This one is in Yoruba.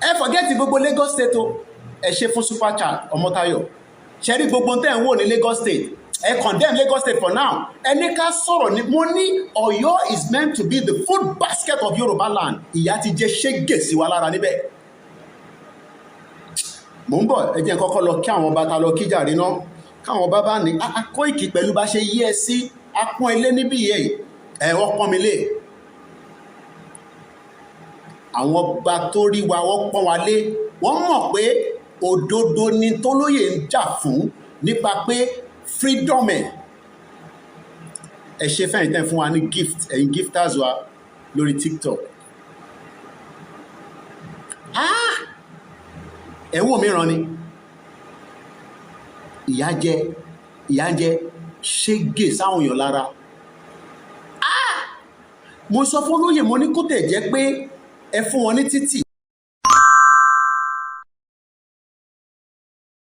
ẹ forget gbogbo Lagos State o, ẹ ṣe fún super chat Ọmọ́táyọ̀ ṣe rí gbogbo tẹ́ ń wò ní Lagos State, ẹ condemn Lagos State for now. Ẹni ká sọ̀rọ̀ ni mo ní Ọ̀yọ́ is meant to be the food basket of Yoruba land. Ìyá ti jẹ́ ṣégè sí wa lára níbẹ̀. Mò ń bọ̀ ẹ jẹ́ kọ́kọ́ lọ kí àwọn ọba ta lọ kíjà rí náà. Káwọn ọba bá ní Kóìkì pẹ̀lú bá ṣe yí ẹ sí apọ́n ilé níbí yẹn ẹ wọ́n pọ́n mi lé. Àwọn ọba tó rí wa wọ́n pọ́n wa lé. Wọ́n mọ̀ pé òdodo ni Tólóyè ń jà fún nípa pé freedom ẹ̀. Ẹ ṣe fẹ́yìn tẹ́ fún wa ní gift ẹ̀yin gifters wa lórí TikTok. Ẹ wò mìíràn ni ìyá ń jẹ ṣégè sáwọn èèyàn lára. Mo sọ fún olóyè mo ní kó tẹ̀ jẹ́ pé ẹ fún wọn ní títì